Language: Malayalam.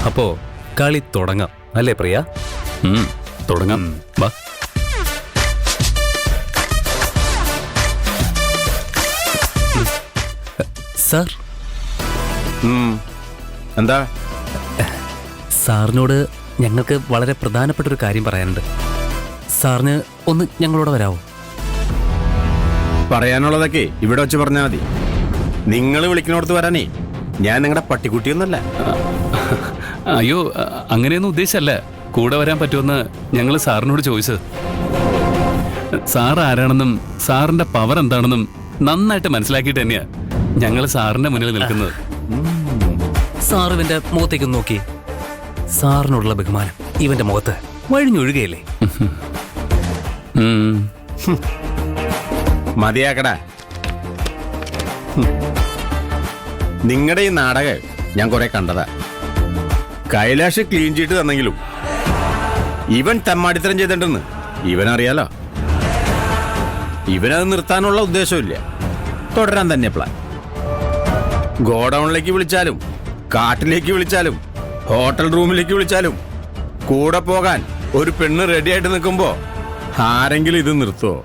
അപ്പോ കളി തുടങ്ങാം അല്ലേ പ്രിയ? തുടങ്ങാം. വാ. സാർ, എന്താ? സാറിനോട് ഞങ്ങൾക്ക് വളരെ പ്രധാനപ്പെട്ട ഒരു കാര്യം പറയാനുണ്ട്. സാറിന് ഒന്ന് ഞങ്ങളോട് വരാവോ? പറയാനുള്ളതൊക്കെ ഇവിടെ വെച്ച് പറഞ്ഞാൽ മതി. നിങ്ങൾ വിളിക്കുന്നിടത്ത് വരാനേ ഞാൻ നിങ്ങളുടെ പട്ടിക്കുട്ടിയൊന്നുമല്ല. അയ്യോ, അങ്ങനെയൊന്നും ഉദ്ദേശിച്ചല്ല. കൂടെ വരാൻ പറ്റുമെന്ന് ഞങ്ങൾ സാറിനോട് ചോദിച്ചത്. സാർ ആരാണെന്നും സാറിന്റെ പവർ എന്താണെന്നും നന്നായിട്ട് മനസ്സിലാക്കിയിട്ട് തന്നെയാ ഞങ്ങൾ സാറിന്റെ മുന്നിൽ നിൽക്കുന്നത്. സാർ ഇവന്റെ മുഖത്തേക്ക് നോക്കി. സാറിനോടുള്ള ബഹുമാനം ഇവന്റെ മുഖത്ത് വഴിഞ്ഞൊഴുകയല്ലേ? മതിയാക്കടാ. നിങ്ങളുടെ ഈ നാടകം ഞാൻ കുറെ കണ്ടതാ. കൈലാഷ് ക്ലീൻ ചീട്ട് തന്നെങ്കിലും ഇവൻ തെമ്മാടിത്തരം ചെയ്തിട്ടുണ്ടെന്ന് ഇവനറിയാലോ. ഇവനത് നിർത്താനുള്ള ഉദ്ദേശമില്ല, തുടരാൻ തന്നെ പ്ലാൻ. ഗോഡൌണിലേക്ക് വിളിച്ചാലും കാട്ടിലേക്ക് വിളിച്ചാലും ഹോട്ടൽ റൂമിലേക്ക് വിളിച്ചാലും കൂടെ പോകാൻ ഒരു പെണ്ണ് റെഡി ആയിട്ട് നിൽക്കുമ്പോ ആരെങ്കിലും ഇത് നിർത്തുവോ?